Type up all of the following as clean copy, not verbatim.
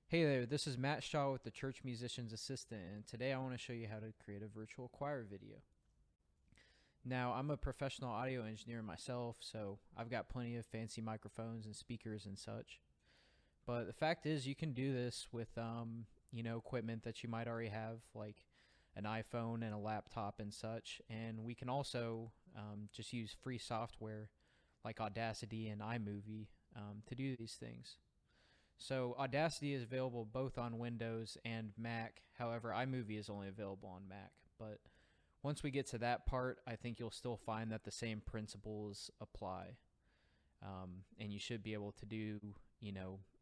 Hey there, this is Matt Shaw with the Church Musician's Assistant, and today I want to show you how to create a virtual choir video. Now, I'm a professional audio engineer myself, so I've got plenty of fancy microphones and speakers and such. But the fact is, you can do this with, equipment that you might already have, like an iPhone and a laptop and such. And we can also just use free software like Audacity and iMovie to do these things. So Audacity is available both on Windows and Mac. However, iMovie is only available on Mac. But once we get to that part, I think you'll still find that the same principles apply. And you should be able to do,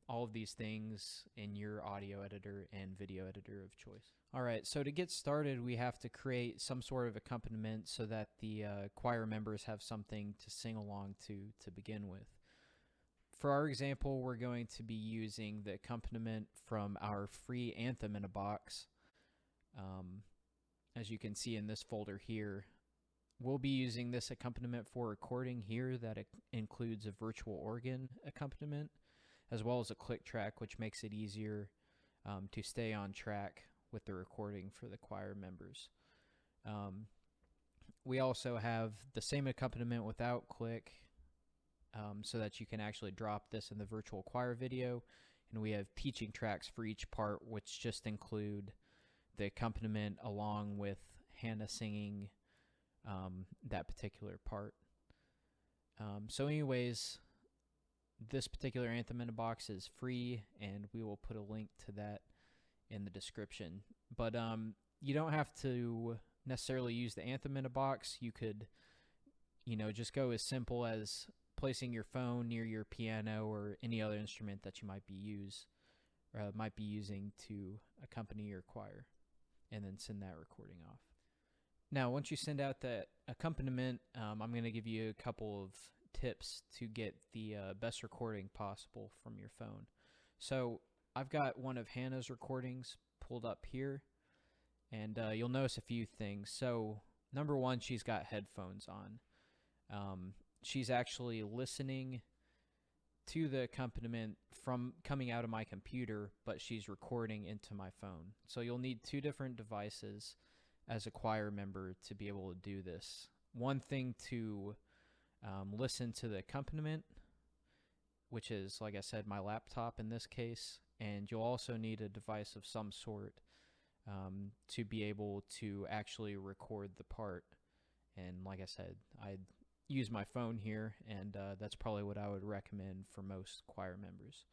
all of these things in your audio editor and video editor of choice. All right, so to get started, we have to create some sort of accompaniment so that the choir members have something to sing along to begin with. For our example, we're going to be using the accompaniment from our free anthem in a box. As you can see in this folder here, we'll be using this accompaniment for recording here that includes a virtual organ accompaniment, as well as a click track, which makes it easier to stay on track with the recording for the choir members. We also have the same accompaniment without click, so that you can actually drop this in the virtual choir video. And we have teaching tracks for each part, which just include the accompaniment along with Hannah singing that particular part. So anyways, this particular anthem in a box is free, and we will put a link to that in the description. But you don't have to necessarily use the anthem in a box. You could, just go as simple as placing your phone near your piano or any other instrument that you might be using to accompany your choir, and then send that recording off. Now, once you send out that accompaniment, I'm going to give you a couple of tips to get the best recording possible from your phone. So I've got one of Hannah's recordings pulled up here, and you'll notice a few things. So number one, she's got headphones on. She's actually listening to the accompaniment from coming out of my computer, but she's recording into my phone. So you'll need two different devices as a choir member to be able to do this. One thing to listen to the accompaniment, which is, like I said, my laptop in this case, and you'll also need a device of some sort to be able to actually record the part. And like I said, I use my phone here, and that's probably what I would recommend for most choir members.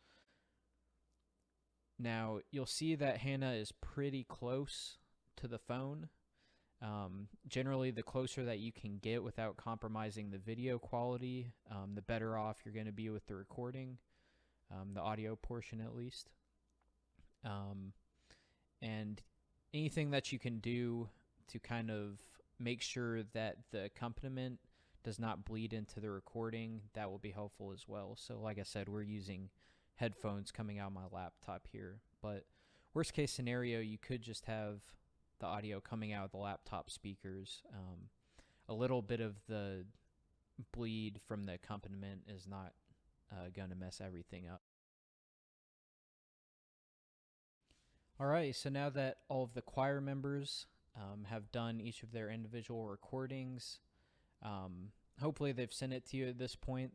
Now, you'll see that Hannah is pretty close to the phone. Generally, the closer that you can get without compromising the video quality, the better off you're going to be with the recording, the audio portion at least. And anything that you can do to kind of make sure that the accompaniment does not bleed into the recording, that will be helpful as well. So like I said, we're using headphones coming out of my laptop here. But worst case scenario, you could just have the audio coming out of the laptop speakers. A little bit of the bleed from the accompaniment is not going to mess everything up. All right, so now that all of the choir members have done each of their individual recordings, hopefully they've sent it to you at this point.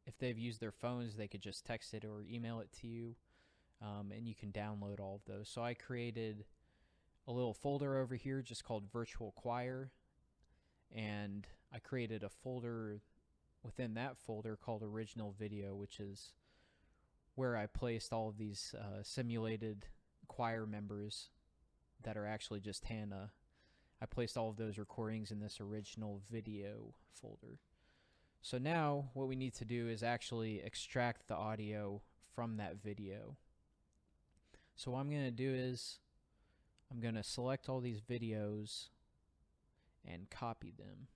If they've used their phones, they could just text it or email it to you, and you can download all of those. So I created a little folder over here just called Virtual Choir, and I created a folder within that folder called Original Video, which is where I placed all of these simulated choir members that are actually just Hannah. I placed all of those recordings in this original video folder. So now what we need to do is actually extract the audio from that video. So what I'm going to do is I'm going to select all these videos and copy them.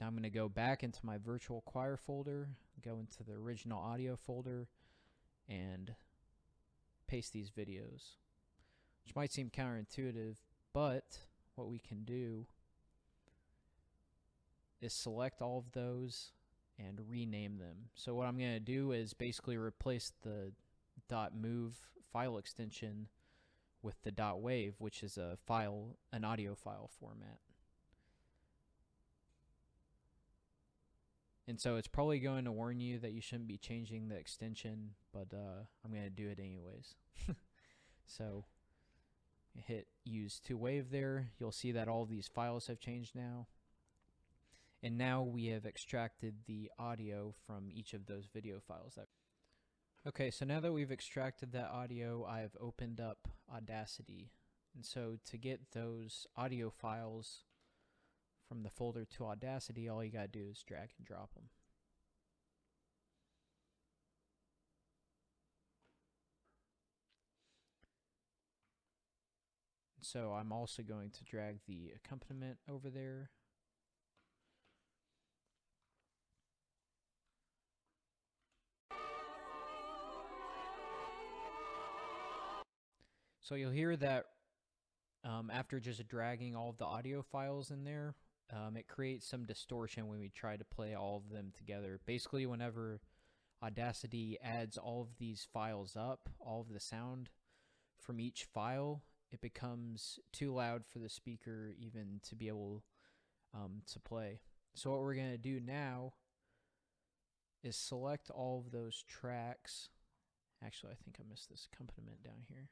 Now I'm going to go back into my virtual choir folder, go into the original audio folder, and paste these videos, which might seem counterintuitive, but what we can do is select all of those and rename them. So what I'm going to do is basically replace the .move file extension with the .wave, which is an audio file format. And so it's probably going to warn you that you shouldn't be changing the extension, but I'm going to do it anyways. So hit use to wave there. You'll see that all of these files have changed now. And now we have extracted the audio from each of those video files. Okay, so now that we've extracted that audio, I've opened up Audacity. And so to get those audio files from the folder to Audacity, all you gotta do is drag and drop them. So I'm also going to drag the accompaniment over there. So you'll hear that after just dragging all of the audio files in there, it creates some distortion when we try to play all of them together. Basically, whenever Audacity adds all of these files up, all of the sound from each file, it becomes too loud for the speaker even to be able to play. So what we're going to do now is select all of those tracks. Actually, I think I missed this accompaniment down here.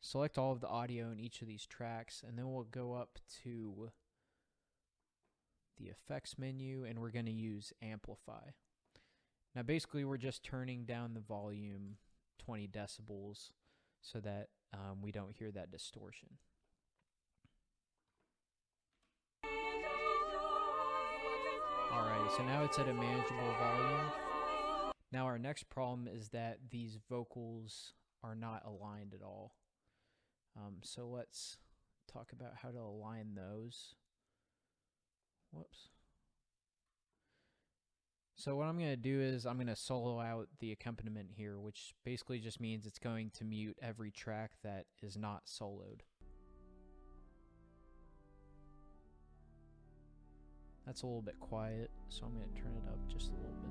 Select all of the audio in each of these tracks, and then we'll go up to the effects menu, and we're going to use amplify. Now basically we're just turning down the volume 20 decibels so that we don't hear that distortion. Alright, so now it's at a manageable volume. Now our next problem is that these vocals are not aligned at all. So let's talk about how to align those. Whoops. So what I'm going to do is I'm going to solo out the accompaniment here, which basically just means it's going to mute every track that is not soloed. That's a little bit quiet, so I'm going to turn it up just a little bit.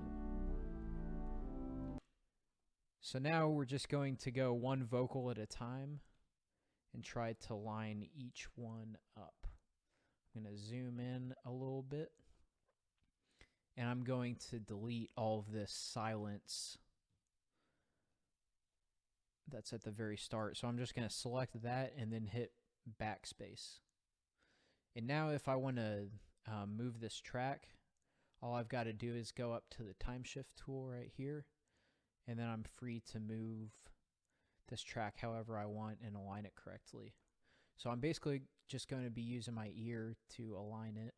So now we're just going to go one vocal at a time and try to line each one up. I'm going to zoom in a little bit, and I'm going to delete all of this silence that's at the very start. So I'm just going to select that and then hit backspace. And now if I want to move this track, all I've got to do is go up to the time shift tool right here, and then I'm free to move this track however I want and align it correctly. So I'm basically just going to be using my ear to align it.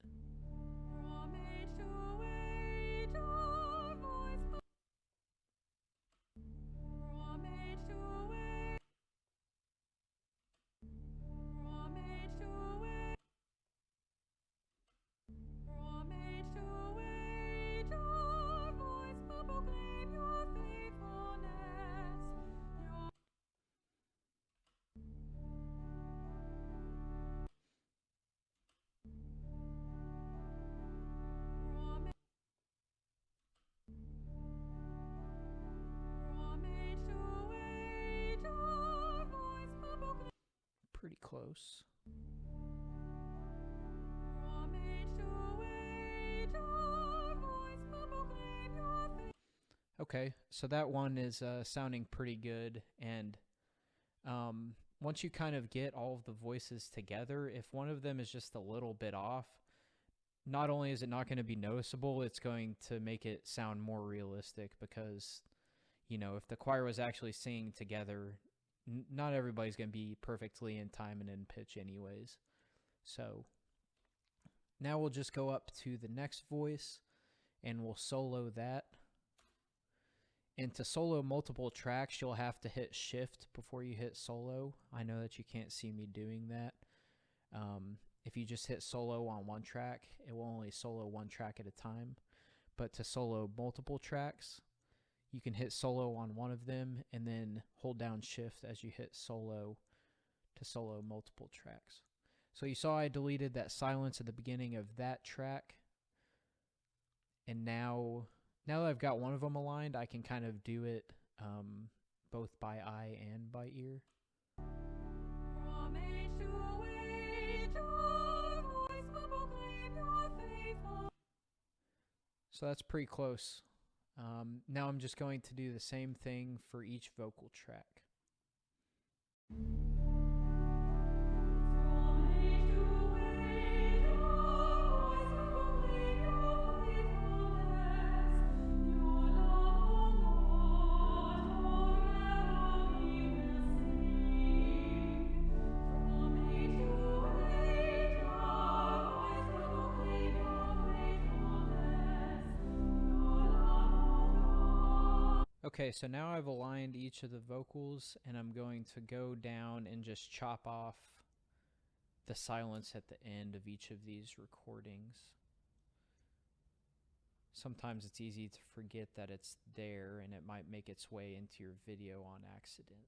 Pretty close. Okay, so that one is sounding pretty good, and once you kind of get all of the voices together, if one of them is just a little bit off, not only is it not going to be noticeable, it's going to make it sound more realistic, because, you know, if the choir was actually singing together, not everybody's going to be perfectly in time and in pitch anyways. So now we'll just go up to the next voice and we'll solo that. And to solo multiple tracks, you'll have to hit shift before you hit solo. I know that you can't see me doing that. If you just hit solo on one track, it will only solo one track at a time. But to solo multiple tracks, you can hit solo on one of them and then hold down shift as you hit solo to solo multiple tracks. So you saw I deleted that silence at the beginning of that track. And now Now that I've got one of them aligned, I can kind of do it both by eye and by ear. So that's pretty close. Now I'm just going to do the same thing for each vocal track. Okay, so now I've aligned each of the vocals, and I'm going to go down and just chop off the silence at the end of each of these recordings. Sometimes it's easy to forget that it's there, and it might make its way into your video on accident.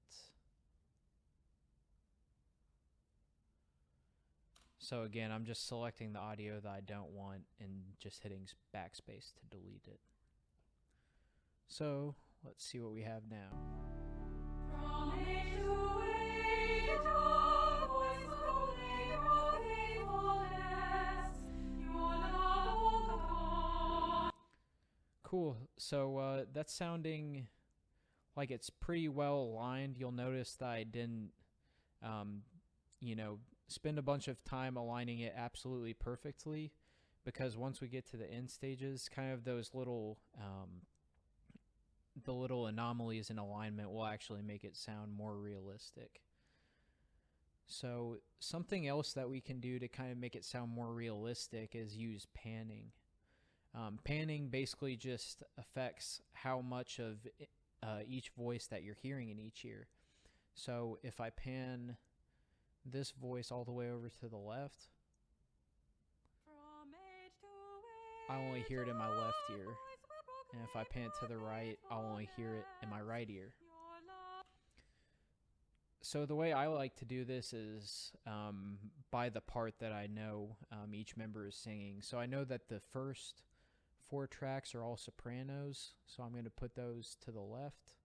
So again, I'm just selecting the audio that I don't want and just hitting backspace to delete it. So let's see what we have now. Cool. So that's sounding like it's pretty well aligned. You'll notice that I didn't, spend a bunch of time aligning it absolutely perfectly, because once we get to the end stages, kind of those little the little anomalies in alignment will actually make it sound more realistic. So something else that we can do to kind of make it sound more realistic is use panning. Panning basically just affects how much of each voice that you're hearing in each ear. So if I pan this voice all the way over to the left, I only hear it in my left ear. And if I pan it to the right, I'll only hear it in my right ear. So the way I like to do this is by the part that I know each member is singing. So I know that the first 4 tracks are all sopranos, so I'm going to put those to the left.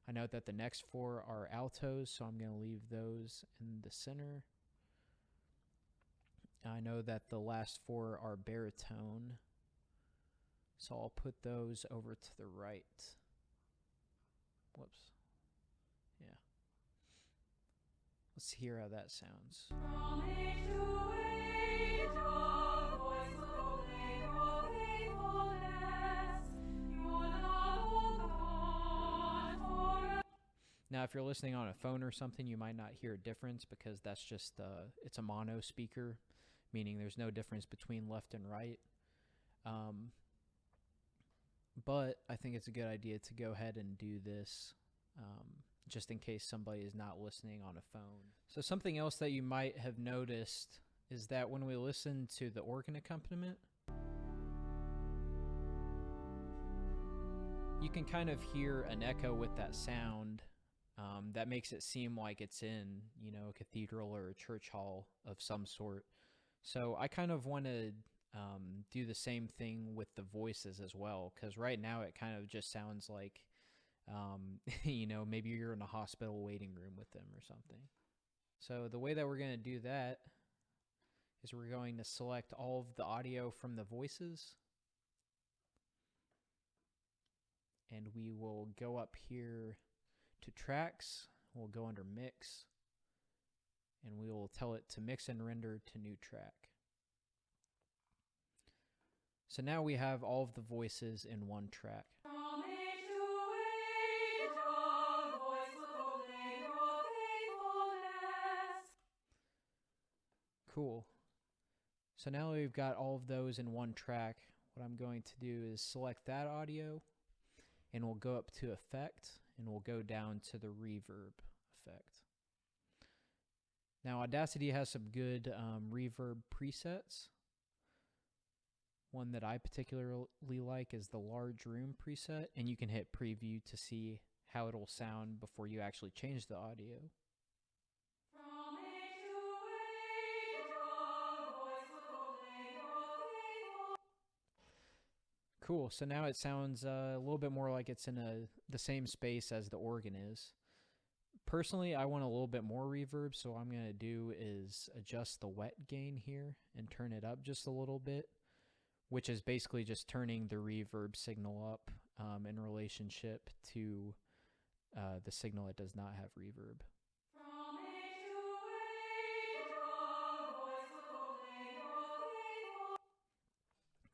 I know that the next 4 are altos, so I'm going to leave those in the center. I know that the last 4 are baritone, so I'll put those over to the right. Whoops. Yeah. Let's hear how that sounds. Now, if you're listening on a phone or something, you might not hear a difference because that's just, it's a mono speaker, meaning there's no difference between left and right. But I think it's a good idea to go ahead and do this just in case somebody is not listening on a phone. So something else that you might have noticed is that when we listen to the organ accompaniment, you can kind of hear an echo with that sound that makes it seem like it's in, a cathedral or a church hall of some sort. So I kind of want to do the same thing with the voices as well, because right now it kind of just sounds like, maybe you're in a hospital waiting room with them or something. So the way that we're going to do that is we're going to select all of the audio from the voices, and we will go up here to tracks. We'll go under mix, and we will tell it to mix and render to new track. So now we have all of the voices in one track. Cool. So now we've got all of those in one track. What I'm going to do is select that audio, and we'll go up to effect, and we'll go down to the reverb effect. Now Audacity has some good reverb presets. One that I particularly like is the large room preset, and you can hit preview to see how it'll sound before you actually change the audio. Cool. So now it sounds a little bit more like it's in the same space as the organ is. Personally, I want a little bit more reverb, so what I'm going to do is adjust the wet gain here and turn it up just a little bit, which is basically just turning the reverb signal up in relationship to the signal that does not have reverb.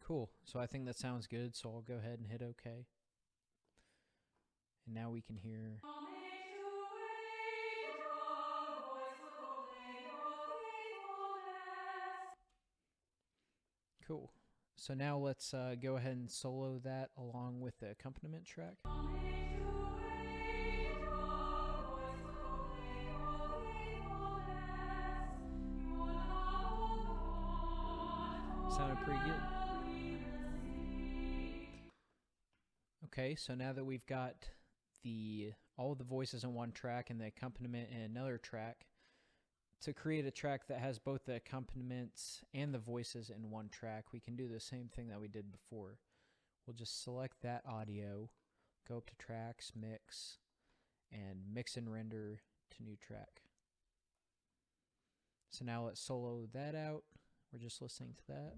Cool. So I think that sounds good, so I'll go ahead and hit OK. And now we can hear. Cool. So now let's go ahead and solo that along with the accompaniment track. Sounded pretty good. Okay, so now that we've got all the voices in one track and the accompaniment in another track, to create a track that has both the accompaniments and the voices in one track, we can do the same thing that we did before. We'll just select that audio, go up to tracks, mix, and mix and render to new track. So now let's solo that out. We're just listening to that.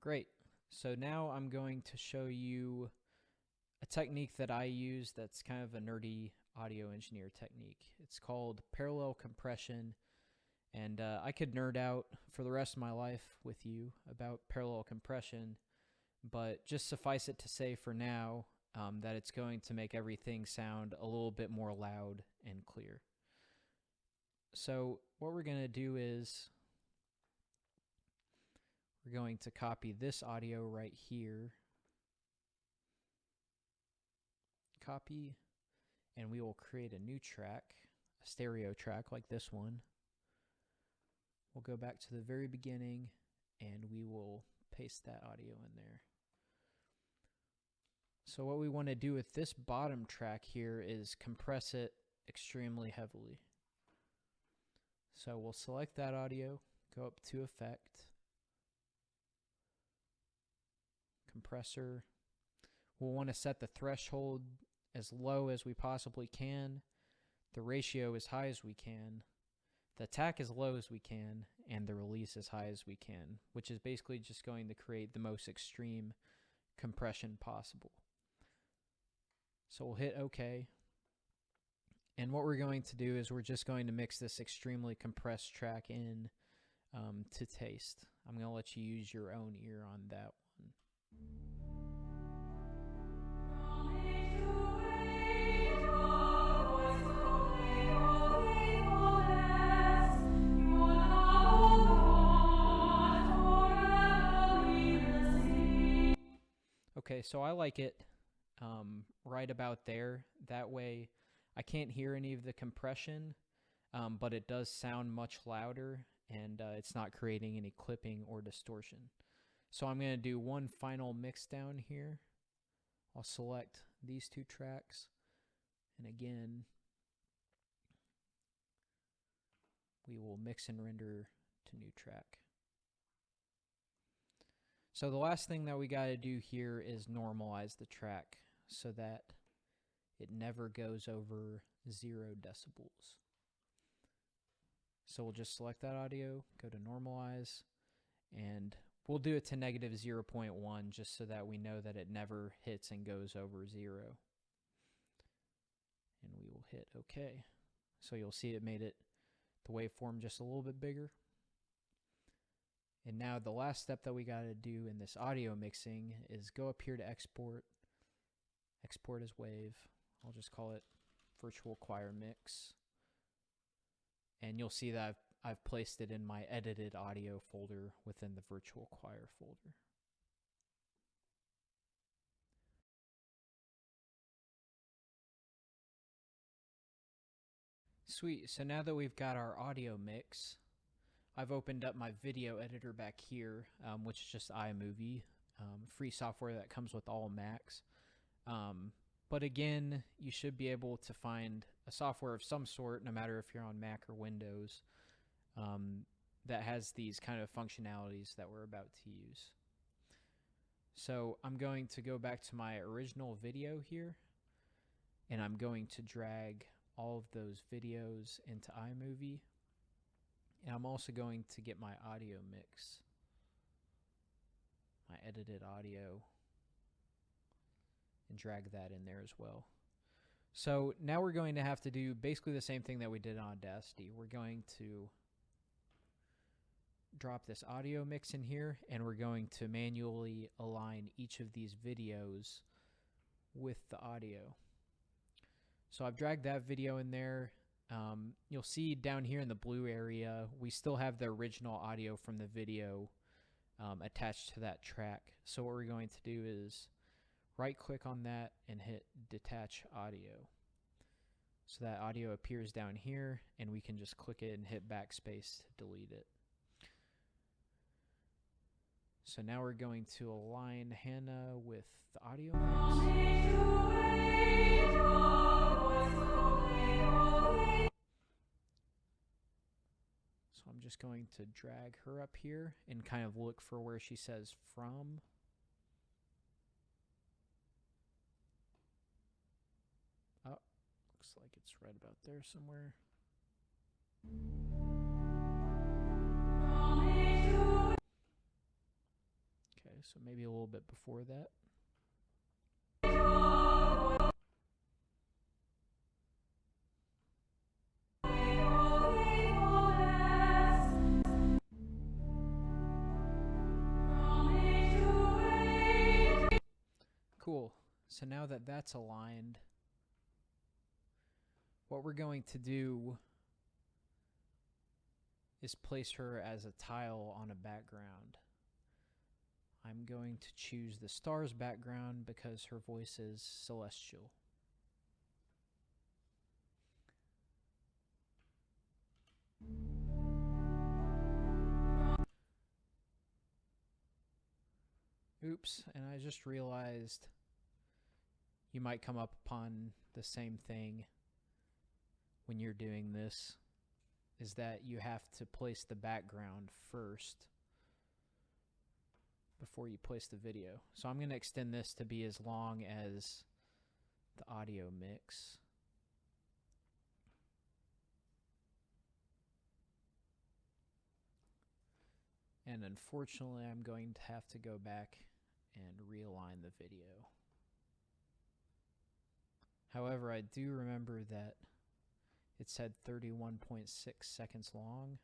Great. So now I'm going to show you a technique that I use that's kind of a nerdy audio engineer technique. It's called parallel compression, and I could nerd out for the rest of my life with you about parallel compression, but just suffice it to say for now that it's going to make everything sound a little bit more loud and clear. So what we're going to do is we're going to copy this audio right here, copy, and we will create a new track, a stereo track like this one. We'll go back to the very beginning and we will paste that audio in there. So what we want to do with this bottom track here is compress it extremely heavily. So we'll select that audio, go up to Effect, Compressor. We'll want to set the threshold as low as we possibly can, the ratio as high as we can, the attack as low as we can, and the release as high as we can, which is basically just going to create the most extreme compression possible. So we'll hit OK. And what we're going to do is we're just going to mix this extremely compressed track in to taste. I'm going to let you use your own ear on that one. Okay, so I like it right about there. That way I can't hear any of the compression, but it does sound much louder, and it's not creating any clipping or distortion. So I'm going to do one final mix down here. I'll select these two tracks, and again, we will mix and render to new track. So the last thing that we got to do here is normalize the track so that it never goes over 0 decibels. So we'll just select that audio, go to normalize, and we'll do it to negative 0.1 just so that we know that it never hits and goes over 0. And we will hit OK. So you'll see it made it the waveform just a little bit bigger. And now the last step that we got to do in this audio mixing is go up here to export, export as wave. I'll just call it virtual choir mix. And you'll see that I've placed it in my edited audio folder within the virtual choir folder. Sweet. So now that we've got our audio mix, I've opened up my video editor back here, which is just iMovie, free software that comes with all Macs. But again, you should be able to find a software of some sort, no matter if you're on Mac or Windows, that has these kind of functionalities that we're about to use. So I'm going to go back to my original video here, and I'm going to drag all of those videos into iMovie. And I'm also going to get my audio mix, my edited audio, and drag that in there as well. So now we're going to have to do basically the same thing that we did on Audacity. We're going to drop this audio mix in here, and we're going to manually align each of these videos with the audio. So I've dragged that video in there. You'll see down here in the blue area, we still have the original audio from the video attached to that track. So what we're going to do is right click on that and hit detach audio. So that audio appears down here, and we can just click it and hit backspace to delete it. So now we're going to align Hannah with the audio mix. So I'm just going to drag her up here and kind of look for where she says from. Oh, looks like it's right about there somewhere. Okay, so maybe a little bit before that. Cool. So now that that's aligned, what we're going to do is place her as a tile on a background. I'm going to choose the stars background because her voice is celestial. Oops, and I just realized you might come up upon the same thing when you're doing this, is that you have to place the background first before you place the video. So I'm going to extend this to be as long as the audio mix. And unfortunately, I'm going to have to go back and realign the video. However, I do remember that it said 31.6 seconds long.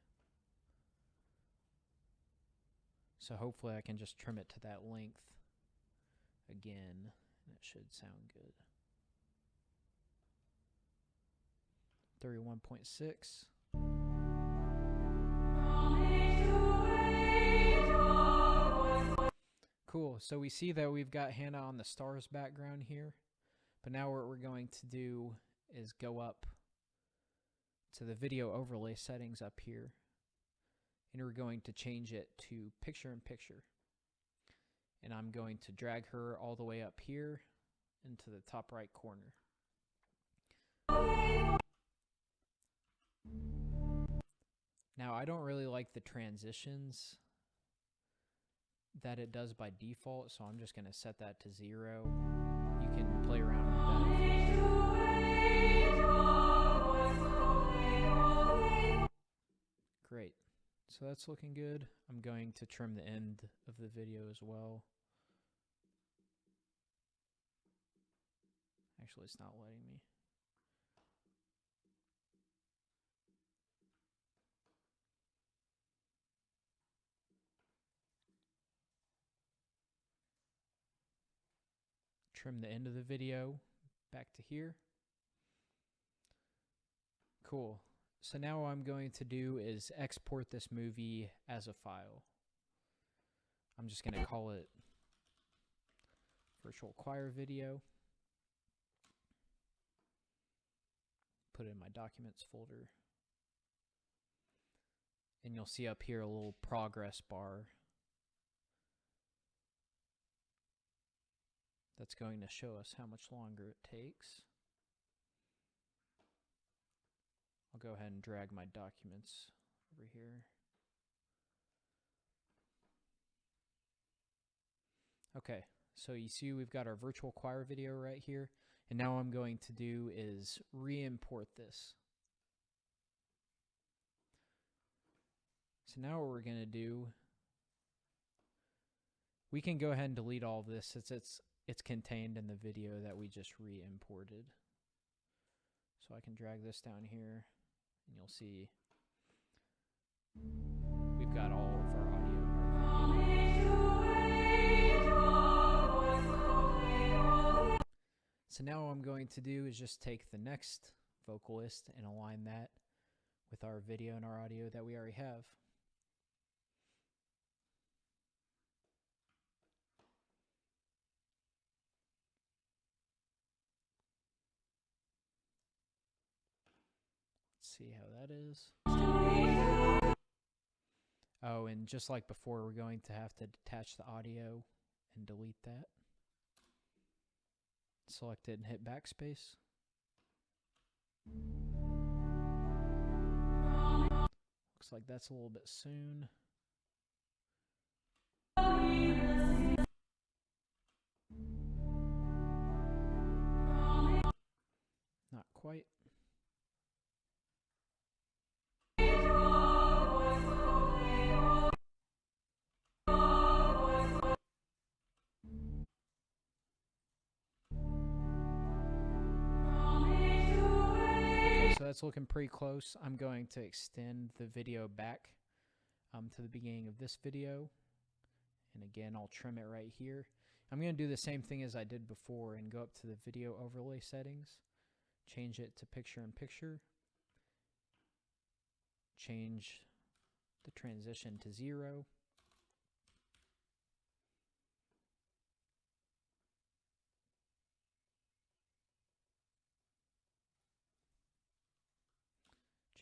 So hopefully I can just trim it to that length again, and it should sound good. 31.6. Cool, so we see that we've got Hannah on the stars background here, but now what we're going to do is go up to the video overlay settings up here, and we're going to change it to picture-in-picture. And I'm going to drag her all the way up here into the top right corner. Now, I don't really like the transitions that it does by default, so I'm just going to set that to 0. You can play around with that. Great. So that's looking good. I'm going to trim the end of the video as well. Actually, it's not letting me. Trim the end of the video back to here. Cool. So now what I'm going to do is export this movie as a file. I'm just going to call it virtual choir video. Put it in my documents folder. and you'll see up here a little progress bar that's going to show us how much longer it takes. I'll go ahead and drag my documents over here. Okay, so you see we've got our virtual choir video right here, and now what I'm going to do is re-import this. So now what we're going to do, we can go ahead and delete all of this since it's contained in the video that we just re-imported. So I can drag this down here, and you'll see we've got all of our audio. So now what I'm going to do is just take the next vocalist and align that with our video and our audio that we already have. Let's see how that is. Oh, and just like before, we're going to have to detach the audio and delete that. Select it and hit backspace. Looks like that's a little bit soon. Not quite. So that's looking pretty close. I'm going to extend the video back to the beginning of this video. And again, I'll trim it right here. I'm going to do the same thing as I did before and go up to the video overlay settings. Change it to picture-in-picture. Change the transition to 0.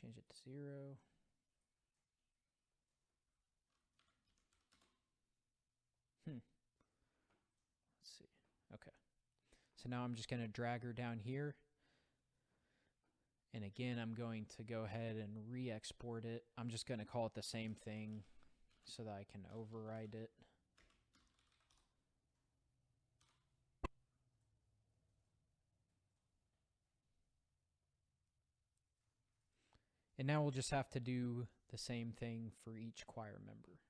Change it to 0. Let's see. Okay. So now I'm just going to drag her down here. And again, I'm going to go ahead and re-export it. I'm just going to call it the same thing so that I can override it. And now we'll just have to do the same thing for each choir member.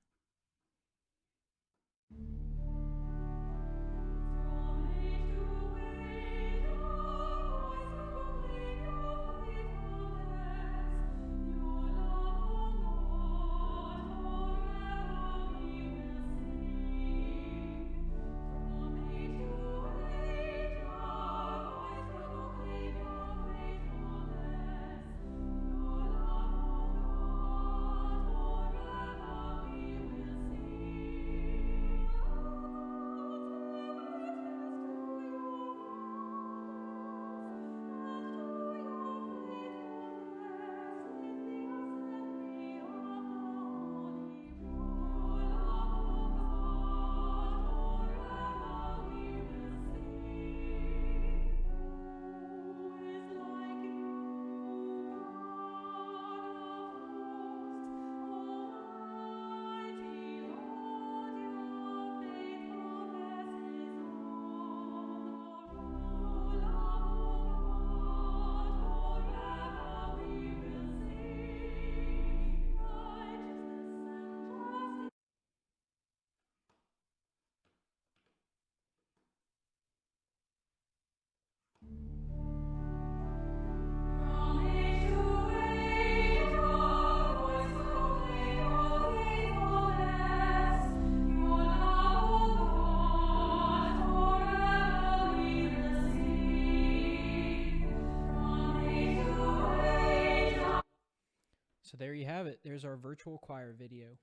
So there you have it. There's our virtual choir video.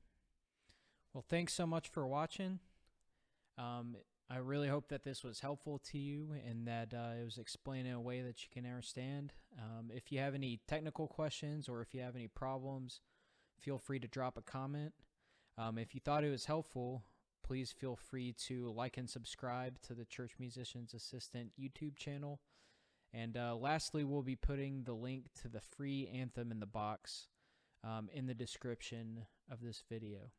Well, thanks so much for watching. I really hope that this was helpful to you and that it was explained in a way that you can understand. If you have any technical questions or if you have any problems, feel free to drop a comment. If you thought it was helpful, please feel free to like and subscribe to the Church Musicians Assistant YouTube channel. And lastly, we'll be putting the link to the free anthem in the box in the description of this video.